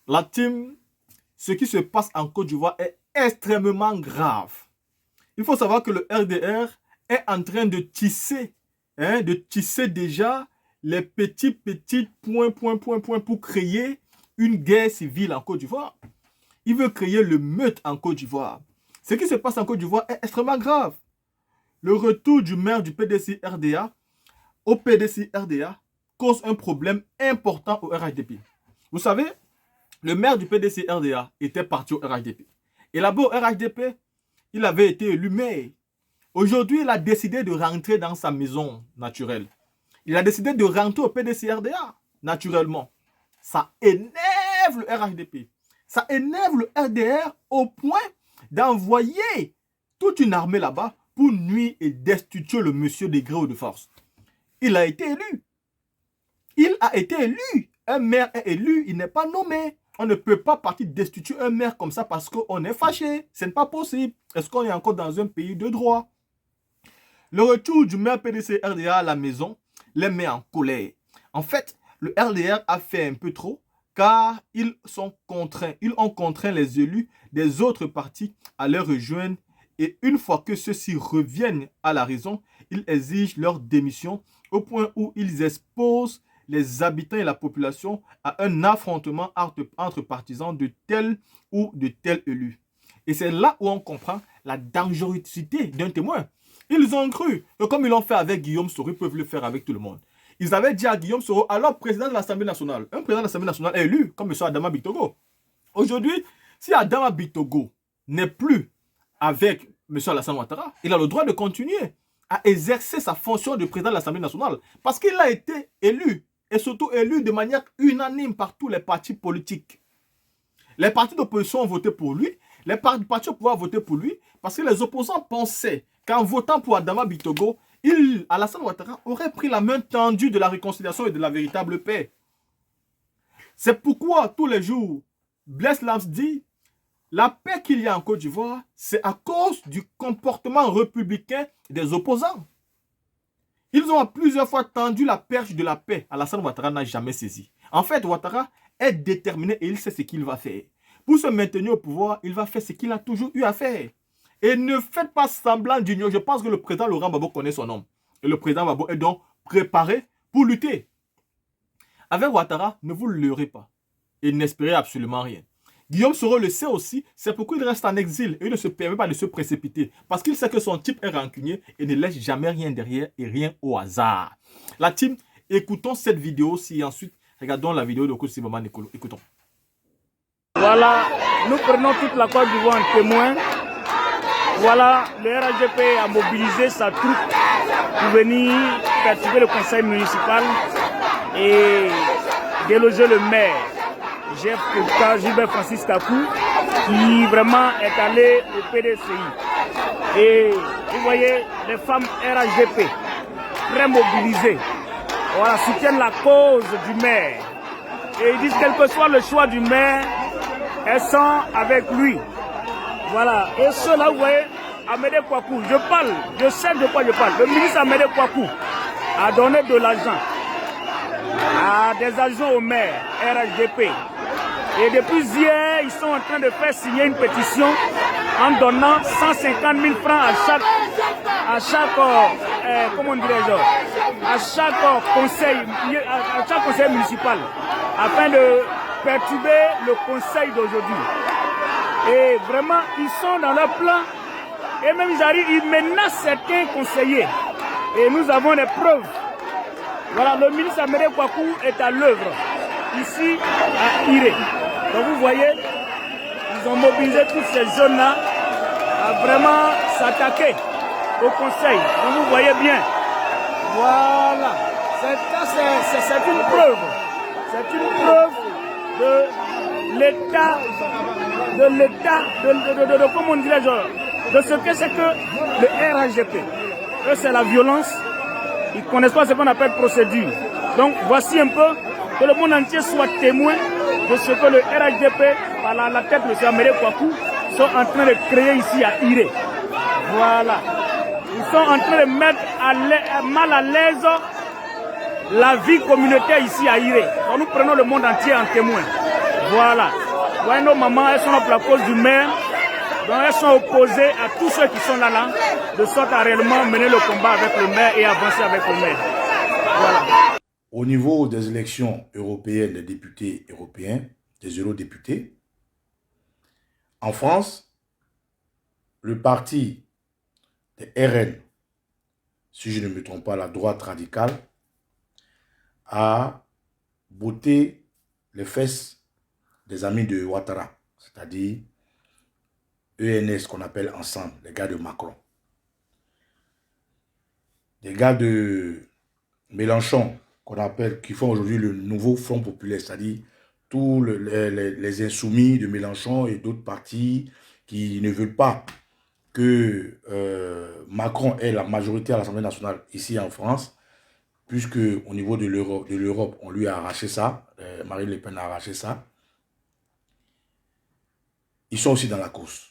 La team, ce qui se passe en Côte d'Ivoire est extrêmement grave. Il faut savoir que le RDR est en train de tisser déjà les petits points pour créer une guerre civile en Côte d'Ivoire. Il veut créer le meute en Côte d'Ivoire. Ce qui se passe en Côte d'Ivoire est extrêmement grave. Le retour du maire du PDC RDA au PDC RDA cause un problème important au RHDP. Vous savez, le maire du PDC RDA était parti au RHDP. Et là-bas au RHDP, il avait été élu maire. Aujourd'hui, il a décidé de rentrer dans sa maison naturelle. Il a décidé de rentrer au PDC RDA naturellement. Ça énerve le RHDP. Ça énerve le RDR au point d'envoyer toute une armée là-bas pour nuire et destituer le monsieur des gré ou de force. Il a été élu. Il a été élu. Un maire est élu, il n'est pas nommé. On ne peut pas partir destituer un maire comme ça parce qu'on est fâché. Ce n'est pas possible. Est-ce qu'on est encore dans un pays de droit? Le retour du maire PDC RDA à la maison les met en colère. En fait, le RDR a fait un peu trop car ils ont contraint les élus des autres partis à les rejoindre et une fois que ceux-ci reviennent à la raison, ils exigent leur démission au point où ils exposent les habitants et la population à un affrontement entre partisans de tel ou de tel élu. Et c'est là où on comprend la dangerosité d'un témoin. Ils ont cru que comme ils l'ont fait avec Guillaume Soro, ils peuvent le faire avec tout le monde. Ils avaient dit à Guillaume Soro, alors président de l'Assemblée nationale, un président de l'Assemblée nationale est élu, comme M. Adama Bitogo. Aujourd'hui, si Adama Bitogo n'est plus avec M. Alassane Ouattara, il a le droit de continuer à exercer sa fonction de président de l'Assemblée nationale parce qu'il a été élu et surtout élu de manière unanime par tous les partis politiques. Les partis d'opposition ont voté pour lui, les partis au pouvoir ont voté pour lui parce que les opposants pensaient qu'en votant pour Adama Bitogo, Alassane Ouattara aurait pris la main tendue de la réconciliation et de la véritable paix. C'est pourquoi tous les jours, Blaise Lams dit la paix qu'il y a en Côte d'Ivoire, c'est à cause du comportement républicain des opposants. Ils ont à plusieurs fois tendu la perche de la paix. Alassane Ouattara n'a jamais saisi. En fait, Ouattara est déterminé et il sait ce qu'il va faire. Pour se maintenir au pouvoir, il va faire ce qu'il a toujours eu à faire. Et ne faites pas semblant d'ignorer. Je pense que le président Laurent Gbagbo connaît son nom. Et le président Gbagbo est donc préparé pour lutter. Avec Ouattara, ne vous leurrez pas. Et n'espérez absolument rien. Guillaume Soro le sait aussi, c'est pourquoi il reste en exil et il ne se permet pas de se précipiter. Parce qu'il sait que son type est rancunier et ne laisse jamais rien derrière et rien au hasard. La team, écoutons cette vidéo-ci et ensuite regardons la vidéo de Kosi Maman Nicolo. Écoutons. Voilà, nous prenons toute la Côte d'Ivoire en témoin. Voilà, le RHDP a mobilisé sa troupe pour venir perturber le conseil municipal et déloger le maire, chef Gilbert Francis Kakou, qui vraiment est allé au PDCI. Et vous voyez, les femmes RHDP, très mobilisées, voilà, soutiennent la cause du maire. Et ils disent quel que soit le choix du maire, elles sont avec lui. Voilà, et ceux-là, vous voyez, Amédée Kouakou, je sais de quoi je parle. Le ministre Amédée Kouakou a donné de l'argent à des agents au maire, RHDP. Et depuis hier, ils sont en train de faire signer une pétition en donnant 150 000 francs à chaque conseil municipal, afin de perturber le conseil d'aujourd'hui. Et vraiment, ils sont dans leur plan. Et même ils menacent certains conseillers. Et nous avons des preuves. Voilà, le ministre Amédée Kouakou est à l'œuvre, ici à Iré. Donc vous voyez, ils ont mobilisé toutes ces zones-là à vraiment s'attaquer au conseil. Donc vous voyez bien. Voilà. C'est une preuve. C'est une preuve de l'état, comment on dirait, de ce que c'est que le RHDP. Eux, c'est la violence. Ils ne connaissent pas ce qu'on appelle procédure. Donc, voici un peu que le monde entier soit témoin de ce que le RHDP, par la tête de M. Amédée Kouakou, sont en train de créer ici à Iré. Voilà. Ils sont en train de mettre mal à l'aise la vie communautaire ici à Iré. Donc, nous prenons le monde entier en témoin. Voilà. Ouais, nos mamans, elles sont là pour la cause du maire. Donc elles sont opposées à tous ceux qui sont là, de sorte à réellement mener le combat avec le maire et avancer avec le maire. Voilà. Au niveau des élections européennes des députés européens, des eurodéputés, en France, le parti des RN, si je ne me trompe pas, la droite radicale, a botté les fesses des amis de Ouattara, c'est-à-dire ENS qu'on appelle ensemble, les gars de Macron. Les gars de Mélenchon, qu'on appelle, qui font aujourd'hui le nouveau Front populaire, c'est-à-dire tous les insoumis de Mélenchon et d'autres partis qui ne veulent pas que Macron ait la majorité à l'Assemblée nationale ici en France, puisque au niveau de l'Europe, on lui a arraché ça, Marine Le Pen a arraché ça. Ils sont aussi dans la course.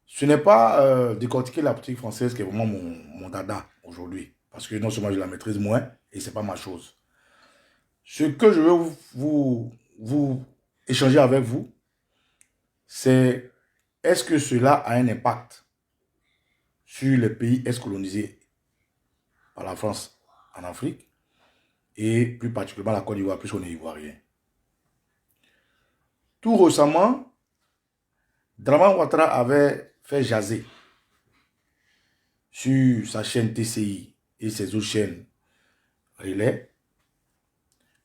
Ce n'est pas décortiquer la politique française qui est vraiment mon dada aujourd'hui, parce que non seulement je la maîtrise moins, et ce n'est pas ma chose. Ce que je veux vous échanger avec vous, c'est est-ce que cela a un impact sur les pays ex-colonisés par la France en Afrique, et plus particulièrement la Côte d'Ivoire, puisqu'on est ivoirien. Tout récemment, Draman Ouattara avait fait jaser sur sa chaîne TCI et ses autres chaînes relais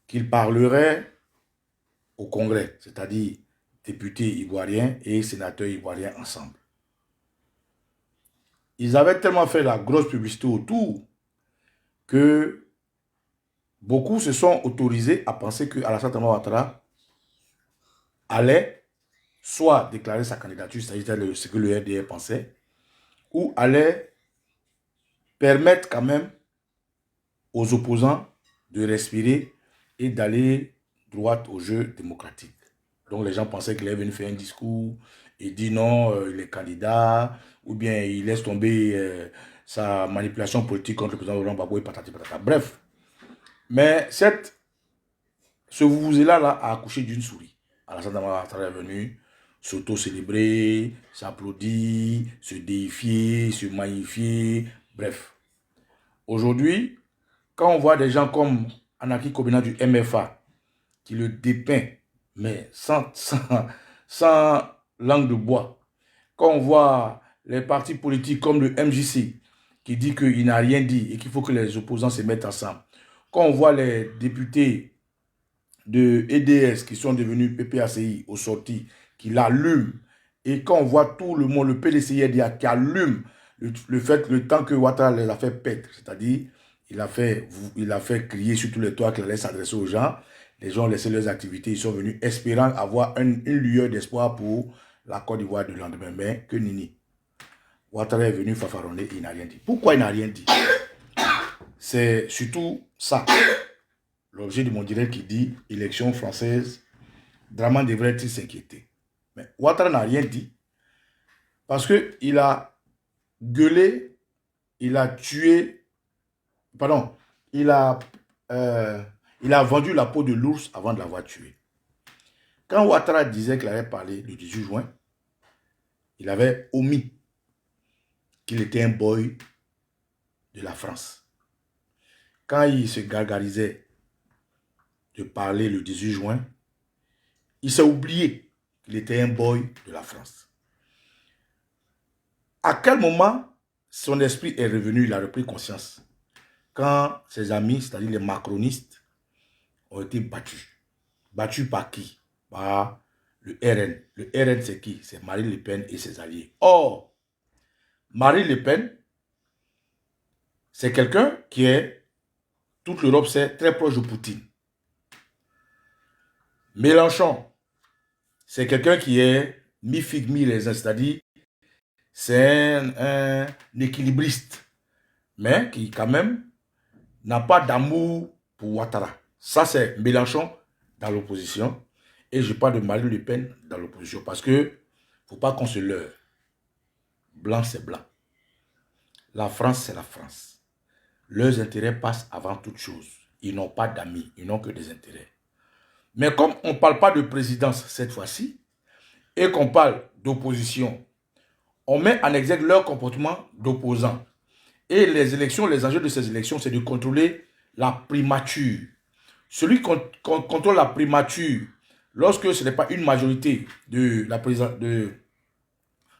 qu'il parlerait au Congrès, c'est-à-dire députés ivoiriens et sénateurs ivoiriens ensemble. Ils avaient tellement fait la grosse publicité autour que beaucoup se sont autorisés à penser que Alassane Draman Ouattara allait soit déclarer sa candidature, c'est-à-dire ce que le RDR pensait, ou allait permettre quand même aux opposants de respirer et d'aller droit au jeu démocratique. Donc les gens pensaient qu'il est venu faire un discours et dit non, il est candidat, ou bien il laisse tomber sa manipulation politique contre le président Laurent Gbagbo et patati patata. Bref, mais ce vous-là a accouché d'une souris. Alassane Dramane Ouattara est venu s'auto-célébrer, s'applaudir, se déifier, se magnifier, bref. Aujourd'hui, quand on voit des gens comme Anaki Kobina du MFA, qui le dépeint, mais sans langue de bois, quand on voit les partis politiques comme le MJC, qui dit qu'il n'a rien dit et qu'il faut que les opposants se mettent ensemble, quand on voit les députés de EDS qui sont devenus PPACI aux sorties, qui l'allument, et quand on voit tout le monde, le PDCIDA qui allume le temps que Ouattara les a fait pète, c'est-à-dire il a fait crier sur tous les toits qu'il allait s'adresser aux gens. Les gens ont laissé leurs activités, ils sont venus espérant avoir une lueur d'espoir pour la Côte d'Ivoire du lendemain. Mais que nini. Ouattara est venu fafaronner, il n'a rien dit. Pourquoi il n'a rien dit? C'est surtout ça. L'objet de mon direct qui dit élection française, Draman devrait-il s'inquiéter? Mais Ouattara n'a rien dit parce qu'il a gueulé, il a tué, pardon, il a vendu la peau de l'ours avant de l'avoir tué. Quand Ouattara disait qu'il allait parler le 18 juin, il avait omis qu'il était un boy de la France. Quand il se gargarisait de parler le 18 juin, il s'est oublié qu'il était un boy de la France. À quel moment son esprit est revenu, il a repris conscience? Quand ses amis, c'est-à-dire les macronistes, ont été battus. Battus par qui? Par le RN. Le RN, c'est qui? C'est Marine Le Pen et ses alliés. Or, Marine Le Pen, c'est quelqu'un qui est, toute l'Europe sait, très proche de Poutine. Mélenchon, c'est quelqu'un qui est mi-figue, mi-raisin, c'est-à-dire c'est un équilibriste, mais qui quand même n'a pas d'amour pour Ouattara. Ça, c'est Mélenchon dans l'opposition. Et je parle de Marine Le Pen dans l'opposition. Parce que ne faut pas qu'on se leurre. Blanc, c'est blanc. La France, c'est la France. Leurs intérêts passent avant toute chose. Ils n'ont pas d'amis. Ils n'ont que des intérêts. Mais comme on ne parle pas de présidence cette fois-ci, et qu'on parle d'opposition, on met en exergue leur comportement d'opposants. Et les élections, les enjeux de ces élections, c'est de contrôler la primature. Celui qui contrôle la primature, lorsque ce n'est pas une majorité de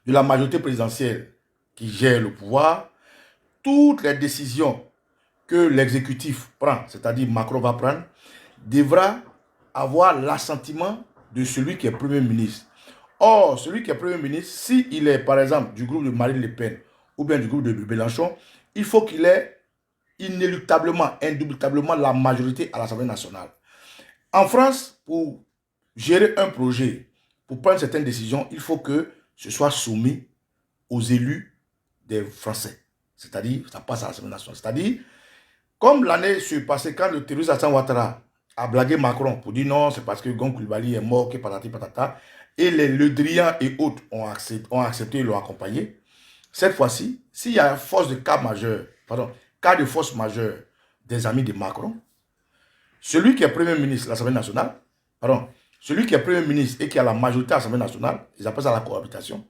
la majorité présidentielle qui gère le pouvoir, toutes les décisions que l'exécutif prend, c'est-à-dire Macron va prendre, devra avoir l'assentiment de celui qui est Premier ministre. Or, celui qui est Premier ministre, s'il est par exemple du groupe de Marine Le Pen ou bien du groupe de Mélenchon, il faut qu'il ait inéluctablement, indubitables la majorité à l'Assemblée nationale. En France, pour gérer un projet, pour prendre certaines décisions, il faut que ce soit soumis aux élus des Français. C'est-à-dire, ça passe à l'Assemblée nationale. C'est-à-dire, comme l'année passée, quand le terroriste Hassan Ouattara a blagué Macron pour dire non, c'est parce que Gon Coulibaly est mort, que patati patata, et les Le Drian et autres ont accepté et l'ont accompagné. Cette fois-ci, s'il y a force de cas de force majeure des amis de Macron, celui qui est Premier ministre de l'Assemblée nationale, celui qui est Premier ministre et qui a la majorité à l'Assemblée nationale, ils appellent ça la cohabitation,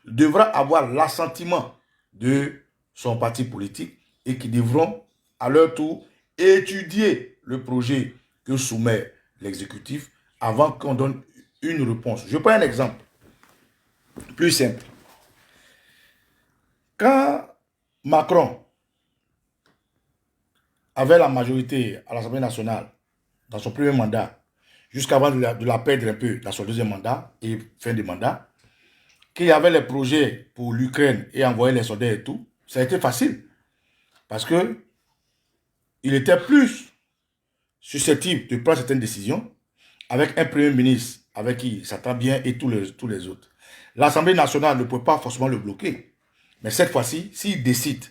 devra avoir l'assentiment de son parti politique et qui devront à leur tour étudier le projet que soumet l'exécutif avant qu'on donne une réponse. Je prends un exemple plus simple. Quand Macron avait la majorité à l'Assemblée nationale dans son premier mandat, jusqu'avant de la perdre un peu dans son deuxième mandat et fin de mandat, qu'il y avait les projets pour l'Ukraine et envoyer les soldats et tout, ça a été facile. Parce que il était plus susceptible de prendre certaines décisions avec un premier ministre avec qui il s'entend bien et tous les autres. L'Assemblée nationale ne peut pas forcément le bloquer. Mais cette fois-ci, s'il décide,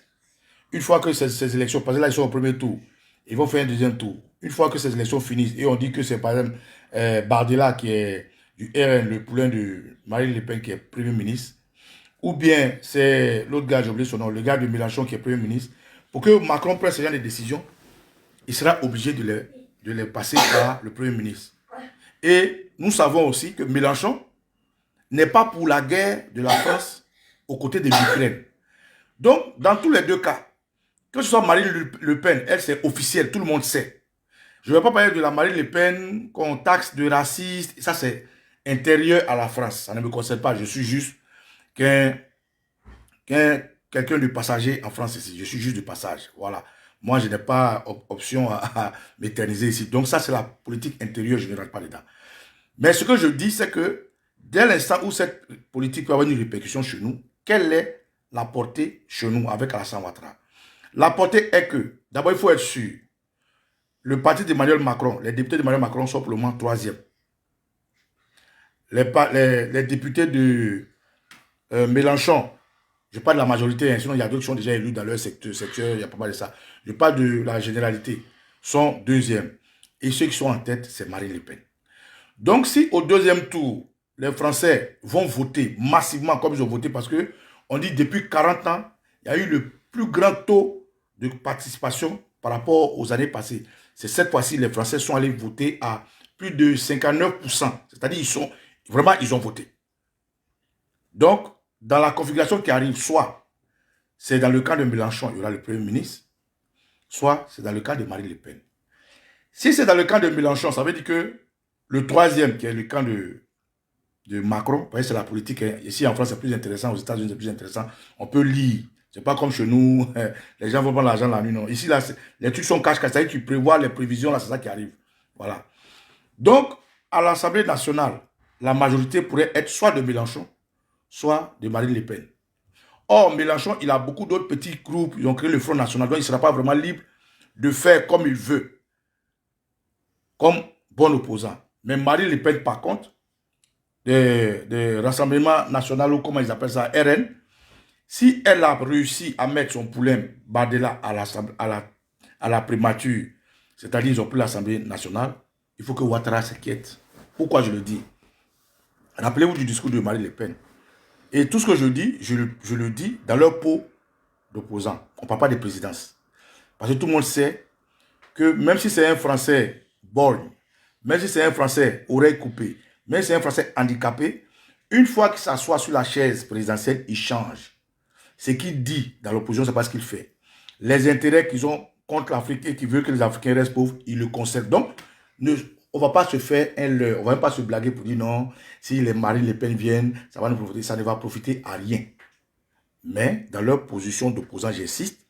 une fois que ces élections, parce que là ils sont au premier tour, ils vont faire un deuxième tour. Une fois que ces élections finissent et on dit que c'est par exemple Bardella qui est du RN, le poulain de Marine Le Pen qui est Premier ministre, ou bien c'est l'autre gars, j'ai oublié son nom, le gars de Mélenchon qui est Premier ministre, pour que Macron prenne ce genre de décisions, il sera obligé de les passer par le Premier ministre. Et nous savons aussi que Mélenchon n'est pas pour la guerre de la France aux côtés de l'Ukraine. Donc, dans tous les deux cas, que ce soit Marine Le Pen, elle c'est officiel, tout le monde sait. Je ne vais pas parler de la Marine Le Pen qu'on taxe de raciste, ça c'est intérieur à la France, ça ne me concerne pas, je suis juste quelqu'un de passager en France ici, je suis juste de passage, voilà. Moi, je n'ai pas option à m'éterniser ici. Donc ça, c'est la politique intérieure, je ne rentre pas dedans. Mais ce que je dis, c'est que dès l'instant où cette politique peut avoir une répercussion chez nous, quelle est la portée chez nous avec Alassane Ouattara? La portée est que, d'abord, il faut être sûr, le parti d'Emmanuel Macron, les députés d'Emmanuel Macron sont pour le moment troisième. Les députés de Mélenchon, je parle de la majorité, hein, sinon il y a d'autres qui sont déjà élus dans leur secteur, il y a pas mal de ça. Je parle de la généralité, sont deuxième. Et ceux qui sont en tête, c'est Marine Le Pen. Donc si au deuxième tour, les Français vont voter massivement comme ils ont voté, parce que on dit depuis 40 ans, il y a eu le plus grand taux de participation par rapport aux années passées. C'est cette fois-ci, les Français sont allés voter à plus de 59%. C'est-à-dire ils ont voté. Donc, dans la configuration qui arrive, soit c'est dans le cas de Mélenchon, il y aura le Premier ministre, soit c'est dans le cas de Marine Le Pen. Si c'est dans le cas de Mélenchon, ça veut dire que le troisième, qui est le cas de Macron, c'est la politique, hein. Ici en France c'est plus intéressant, aux États-Unis c'est plus intéressant, on peut lire, c'est pas comme chez nous, les gens vont prendre l'argent la nuit, non. Ici là, les trucs sont cache-cache, c'est-à-dire que tu prévois les prévisions, là c'est ça qui arrive. Voilà. Donc, à l'Assemblée nationale, la majorité pourrait être soit de Mélenchon, soit de Marine Le Pen. Or, Mélenchon, il a beaucoup d'autres petits groupes, ils ont créé le Front National, donc il ne sera pas vraiment libre de faire comme il veut, comme bon opposant. Mais Marine Le Pen, par contre, des rassemblements nationaux, ou comment ils appellent ça, RN, si elle a réussi à mettre son poulain Bardella à la primature, c'est-à-dire ils ont pris l'Assemblée nationale, il faut que Ouattara s'inquiète. Pourquoi je le dis? Rappelez-vous du discours de Marine Le Pen. Et tout ce que je dis, je le dis dans leur peau d'opposant. On ne parle pas de présidence. Parce que tout le monde sait que même si c'est un Français borgne, même si c'est un Français oreille coupée, même si c'est un Français handicapé, une fois qu'il s'assoit sur la chaise présidentielle, il change. Ce qu'il dit dans l'opposition, c'est pas ce qu'il fait. Les intérêts qu'ils ont contre l'Afrique et qui veulent que les Africains restent pauvres, ils le conservent. Donc, on ne va pas se faire un leurre, on ne va même pas se blaguer pour dire non, si les Marine Le Pen viennent, ça va nous profiter, ça ne va profiter à rien. Mais dans leur position d'opposant, j'insiste,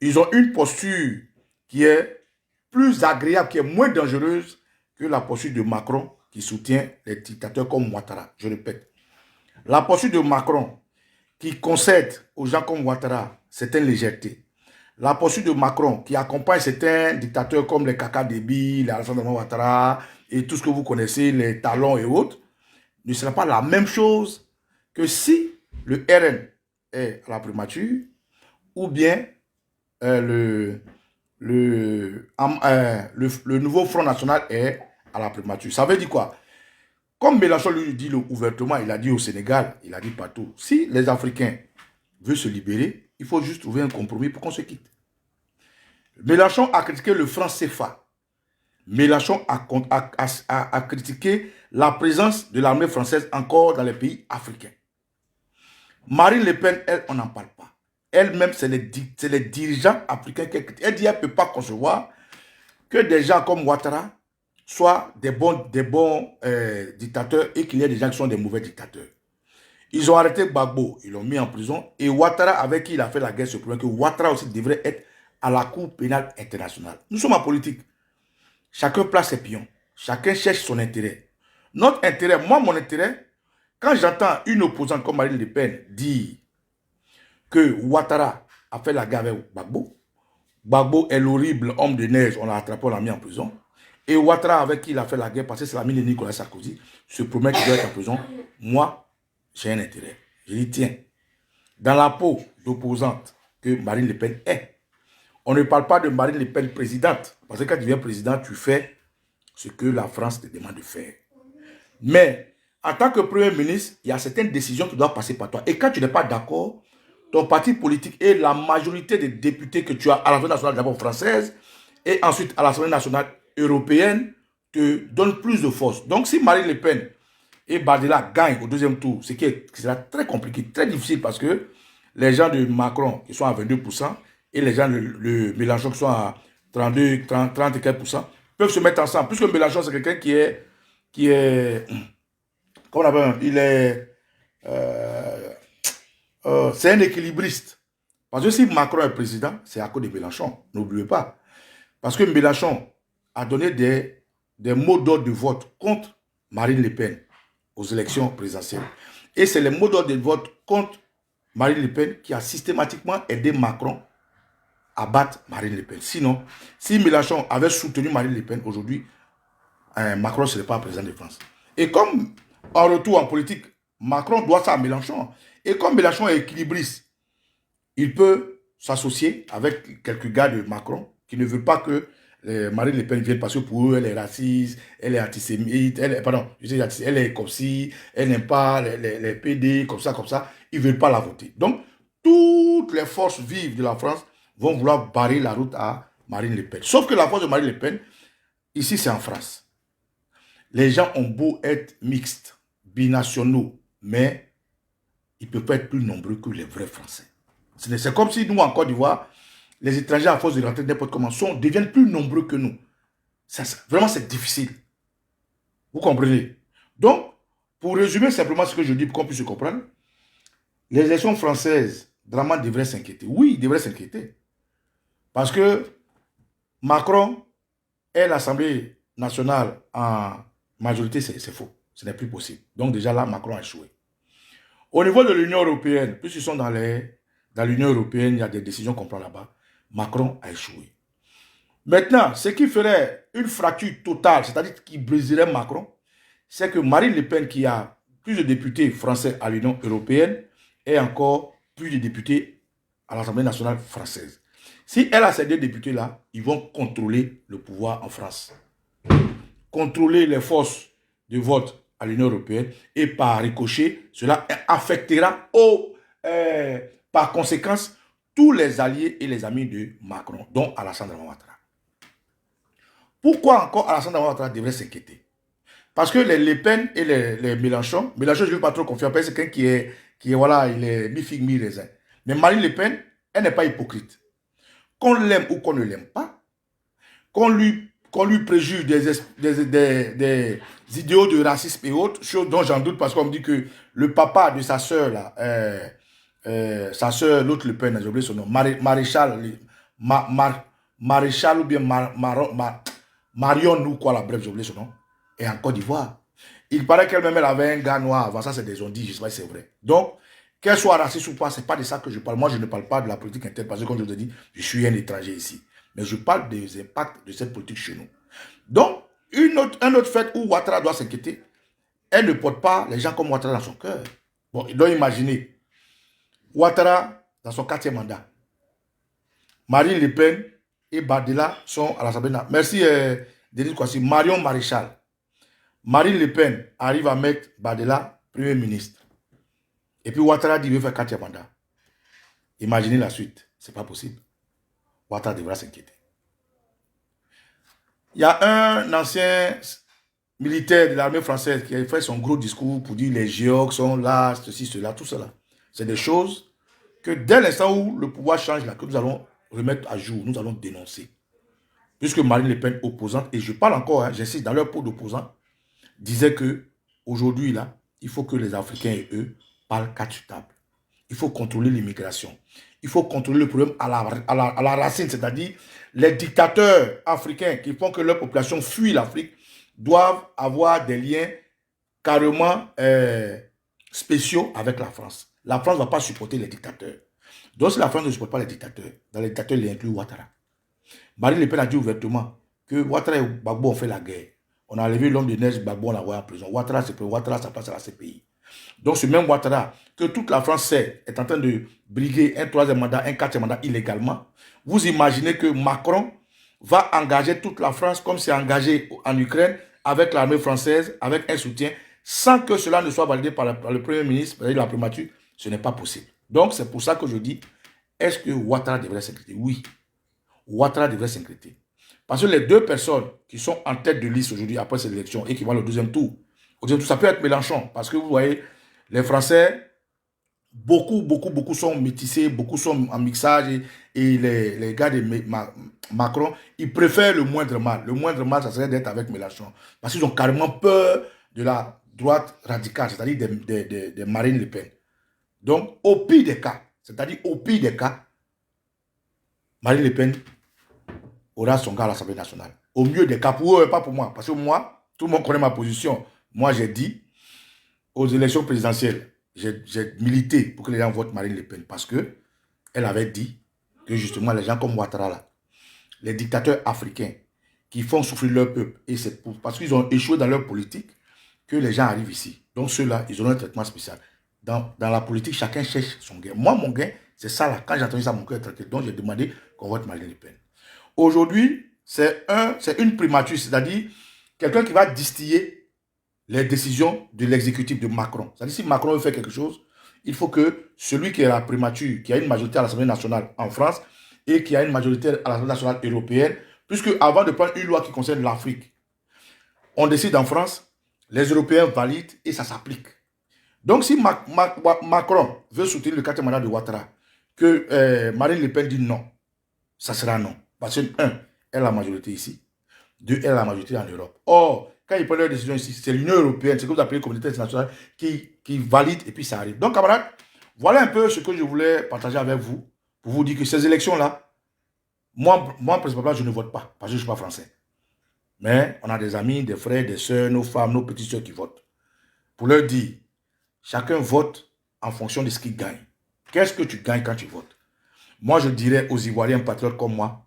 ils ont une posture qui est plus agréable, qui est moins dangereuse que la posture de Macron qui soutient les dictateurs comme Ouattara. Je répète, la posture de Macron qui concède aux gens comme Ouattara certaines légèretés. La posture de Macron qui accompagne certains dictateurs comme les Kaka Déby, les Alassane Ouattara et tout ce que vous connaissez, les Talons et autres, ne sera pas la même chose que si le RN est à la primature ou bien le nouveau Front National est à la primature. Ça veut dire quoi? Comme Mélenchon lui dit ouvertement, il a dit au Sénégal, il a dit partout, si les Africains veulent se libérer, il faut juste trouver un compromis pour qu'on se quitte. Mélenchon a critiqué le franc CFA. Mélenchon a critiqué la présence de l'armée française encore dans les pays africains. Marine Le Pen, elle, on n'en parle pas. Elle-même, c'est les dirigeants africains qu'elle critique. Elle dit qu'elle ne peut pas concevoir que des gens comme Ouattara soient des bons dictateurs et qu'il y ait des gens qui sont des mauvais dictateurs. Ils ont arrêté Gbagbo, ils l'ont mis en prison. Et Ouattara, avec qui il a fait la guerre, se plaint que Ouattara aussi devrait être à la Cour pénale internationale. Nous sommes en politique. Chacun place ses pions. Chacun cherche son intérêt. Notre intérêt, moi, mon intérêt, quand j'entends une opposante comme Marine Le Pen dire que Ouattara a fait la guerre avec Gbagbo, Gbagbo est l'horrible homme de neige, on l'a attrapé, on l'a mis en prison. Et Ouattara, avec qui il a fait la guerre, parce que c'est l'ami de Nicolas Sarkozy, se promet qu'il doit être en prison. Moi, j'ai un intérêt. Je dis, tiens, dans la peau d'opposante que Marine Le Pen est, on ne parle pas de Marine Le Pen présidente. Parce que quand tu deviens président, tu fais ce que la France te demande de faire. Mais, en tant que Premier ministre, il y a certaines décisions qui doivent passer par toi. Et quand tu n'es pas d'accord, ton parti politique et la majorité des députés que tu as à l'Assemblée nationale d'abord française et ensuite à l'Assemblée nationale européenne te donnent plus de force. Donc, si Marine Le Pen et Bardella gagnent au deuxième tour, ce qui sera très compliqué, très difficile parce que les gens de Macron qui sont à 22% et les gens de Mélenchon qui sont à 32, 30 et quelques pourcents peuvent se mettre ensemble. Puisque Mélenchon, c'est quelqu'un qui est, comment on appelle, il est, c'est un équilibriste. Parce que si Macron est président, c'est à cause de Mélenchon. N'oubliez pas. Parce que Mélenchon a donné des mots d'ordre de vote contre Marine Le Pen aux élections présidentielles. Et c'est les mots d'ordre de vote contre Marine Le Pen qui a systématiquement aidé Macron à battre Marine Le Pen. Sinon, si Mélenchon avait soutenu Marine Le Pen aujourd'hui, Macron ne serait pas président de France. Et comme en retour en politique, Macron doit ça à Mélenchon. Et comme Mélenchon est équilibriste, il peut s'associer avec quelques gars de Macron qui ne veulent pas que Marine Le Pen vienne parce que pour eux, elle est raciste, elle est antisémite, elle est comme si, elle n'aime pas les PD, comme ça. Ils ne veulent pas la voter. Donc, toutes les forces vives de la France vont vouloir barrer la route à Marine Le Pen. Sauf que la force de Marine Le Pen, ici c'est en France. Les gens ont beau être mixtes, binationaux, mais ils ne peuvent pas être plus nombreux que les vrais Français. C'est comme si nous, en Côte d'Ivoire, les étrangers, à force de rentrer n'importe comment, deviennent plus nombreux que nous. Vraiment, c'est difficile. Vous comprenez? Donc, pour résumer simplement ce que je dis, pour qu'on puisse se comprendre, les élections françaises, Dramane devrait s'inquiéter. Oui, il devrait s'inquiéter. Parce que Macron et l'Assemblée nationale en majorité, c'est faux. Ce n'est plus possible. Donc déjà là, Macron a échoué. Au niveau de l'Union européenne, puisqu'ils sont dans l'Union européenne, il y a des décisions qu'on prend là-bas. Macron a échoué. Maintenant, ce qui ferait une fracture totale, c'est-à-dire qui briserait Macron, c'est que Marine Le Pen, qui a plus de députés français à l'Union européenne, ait encore plus de députés à l'Assemblée nationale française. Si elle a ces deux députés-là, ils vont contrôler le pouvoir en France. Contrôler les forces de vote à l'Union européenne et par ricochet, cela affectera par conséquence tous les alliés et les amis de Macron, dont Alassane Ouattara. Pourquoi encore Alassane Ouattara devrait s'inquiéter? Parce que les Le Pen et les Mélenchon, Mélenchon, je ne veux pas trop confier, c'est quelqu'un qui est, voilà, il est mi-figue, mi-raisin. Mais Marine Le Pen, elle n'est pas hypocrite. Qu'on l'aime ou qu'on ne l'aime pas, qu'on lui préjure des idéaux de racisme et autres, chose dont j'en doute parce qu'on me dit que le papa de sa sœur, là, sa sœur, l'autre Le Pen, j'ai oublié son nom, Maréchal ou bien Marion ou quoi, là, bref, j'ai oublié son nom, est en Côte d'Ivoire. Il paraît qu'elle-même, elle avait un gars noir. Avant ça, c'est des ondits, je ne sais pas si c'est vrai. Donc, qu'elle soit raciste ou pas, ce n'est pas de ça que je parle. Moi, je ne parle pas de la politique interne parce que, comme je vous ai dit, je suis un étranger ici. Mais je parle des impacts de cette politique chez nous. Donc, un autre fait où Ouattara doit s'inquiéter, elle ne porte pas les gens comme Ouattara dans son cœur. Bon, il doit imaginer Ouattara dans son 4e mandat. Marine Le Pen et Bardella sont à l'Assemblée nationale. Merci, Denis Kwasi. Marion Maréchal. Marine Le Pen arrive à mettre Bardella Premier ministre. Et puis Ouattara dit qu'il veut faire 4e mandat. Imaginez la suite. Ce n'est pas possible. Ouattara devra s'inquiéter. Il y a un ancien militaire de l'armée française qui a fait son gros discours pour dire les géorgs sont là, ceci, cela, tout cela. C'est des choses que dès l'instant où le pouvoir change là, que nous allons remettre à jour, nous allons dénoncer. Puisque Marine Le Pen, opposante, et je parle encore, hein, j'insiste, dans leur peau d'opposant, disait que aujourd'hui là, il faut que les Africains et eux parlent quatre sur table. Il faut contrôler l'immigration. Il faut contrôler le problème à la racine, c'est-à-dire les dictateurs africains qui font que leur population fuit l'Afrique doivent avoir des liens carrément spéciaux avec la France. La France ne va pas supporter les dictateurs. Donc si la France ne supporte pas les dictateurs, dans les dictateurs, il inclut Ouattara. Marine Le Pen a dit ouvertement que Ouattara et Gbagbo ont fait la guerre. On a enlevé l'homme de neige, Gbagbo, on l'a envoyé en prison. Ouattara, ça passe à la CPI. Donc ce même Ouattara, que toute la France sait, est en train de briguer un 3e mandat, un 4e mandat illégalement. Vous imaginez que Macron va engager toute la France comme c'est engagé en Ukraine avec l'armée française, avec un soutien, sans que cela ne soit validé par le Premier ministre, par la primature. Ce n'est pas possible. Donc c'est pour ça que je dis, est-ce que Ouattara devrait s'inquiéter? Oui, Ouattara devrait s'inquiéter. Parce que les deux personnes qui sont en tête de liste aujourd'hui après cette élection et qui vont au deuxième tour, ça peut être Mélenchon. Parce que vous voyez, les Français, beaucoup sont métissés, beaucoup sont en mixage. Et les gars de Macron, ils préfèrent le moindre mal. Le moindre mal, ça serait d'être avec Mélenchon. Parce qu'ils ont carrément peur de la droite radicale, c'est-à-dire des Marine Le Pen. Donc, au pire des cas, Marine Le Pen aura son gars à l'Assemblée nationale. Au mieux des cas, pour eux, pas pour moi. Parce que moi, tout le monde connaît ma position. Moi, j'ai dit, aux élections présidentielles, j'ai milité pour que les gens votent Marine Le Pen. Parce qu'elle avait dit que justement, les gens comme Ouattara, là, les dictateurs africains qui font souffrir leur peuple, et c'est parce qu'ils ont échoué dans leur politique que les gens arrivent ici. Donc ceux-là, ils auront un traitement spécial. Dans la politique, chacun cherche son gain. Moi, mon gain, c'est ça là. Quand j'ai entendu ça, mon cœur est tranquille. Donc j'ai demandé qu'on vote Marine Le Pen. Aujourd'hui, c'est une primature, c'est-à-dire quelqu'un qui va distiller les décisions de l'exécutif de Macron. C'est-à-dire si Macron veut faire quelque chose, il faut que celui qui est la primature, qui a une majorité à l'Assemblée nationale en France et qui a une majorité à l'Assemblée nationale européenne, puisque avant de prendre une loi qui concerne l'Afrique, on décide en France, les Européens valident et ça s'applique. Donc si Macron veut soutenir le 4e mandat de Ouattara, que Marine Le Pen dit non, ça sera non. Parce que, 1, elle a la majorité ici. 2, elle a la majorité en Europe. Or, quand ils prennent leur décision ici, c'est l'Union européenne, c'est ce que vous appelez la communauté internationale, qui valide et puis ça arrive. Donc, camarades, voilà un peu ce que je voulais partager avec vous, pour vous dire que ces élections-là, moi, principalement, je ne vote pas, parce que je ne suis pas français. Mais on a des amis, des frères, des soeurs, nos femmes, nos petites soeurs qui votent. Pour leur dire, chacun vote en fonction de ce qu'il gagne. Qu'est-ce que tu gagnes quand tu votes? Moi, je dirais aux Ivoiriens patriotes comme moi,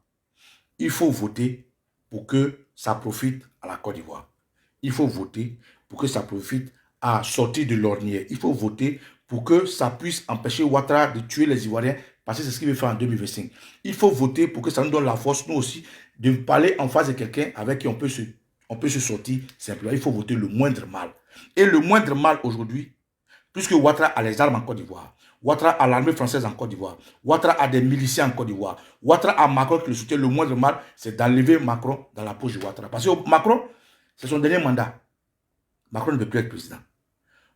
il faut voter pour que ça profite à la Côte d'Ivoire. Il faut voter pour que ça profite à sortir de l'ornière. Il faut voter pour que ça puisse empêcher Ouattara de tuer les Ivoiriens, parce que c'est ce qu'il veut faire en 2025. Il faut voter pour que ça nous donne la force, nous aussi, de parler en face de quelqu'un avec qui on peut se sortir simplement. Il faut voter le moindre mal. Et le moindre mal aujourd'hui, puisque Ouattara a les armes en Côte d'Ivoire, Ouattara a l'armée française en Côte d'Ivoire. Ouattara a des miliciens en Côte d'Ivoire. Ouattara a Macron qui le soutient. Le moindre mal, c'est d'enlever Macron dans la poche de Ouattara. Parce que Macron, c'est son dernier mandat. Macron ne peut plus être président.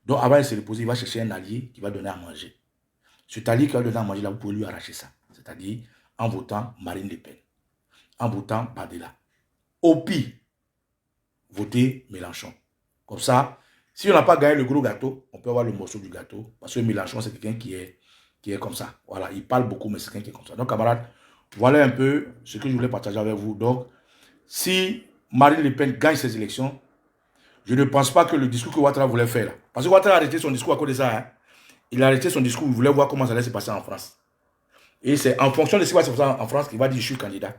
Donc avant de se reposer, il va chercher un allié qui va donner à manger. Cet allié qui va donner à manger, là, vous pouvez lui arracher ça. C'est-à-dire en votant Marine Le Pen, en votant Badela. Au pire, votez Mélenchon. Comme ça, si on n'a pas gagné le gros gâteau, on peut avoir le morceau du gâteau. Parce que Mélenchon, c'est quelqu'un qui est comme ça. Voilà, il parle beaucoup, mais c'est quelqu'un qui est comme ça. Donc, camarades, voilà un peu ce que je voulais partager avec vous. Donc, si Marine Le Pen gagne ces élections, je ne pense pas que le discours que Ouattara voulait faire, là, parce que Ouattara a arrêté son discours à cause de ça. Hein. Il a arrêté son discours, il voulait voir comment ça allait se passer en France. Et c'est en fonction de ce qui va se passer en France qu'il va dire je suis candidat.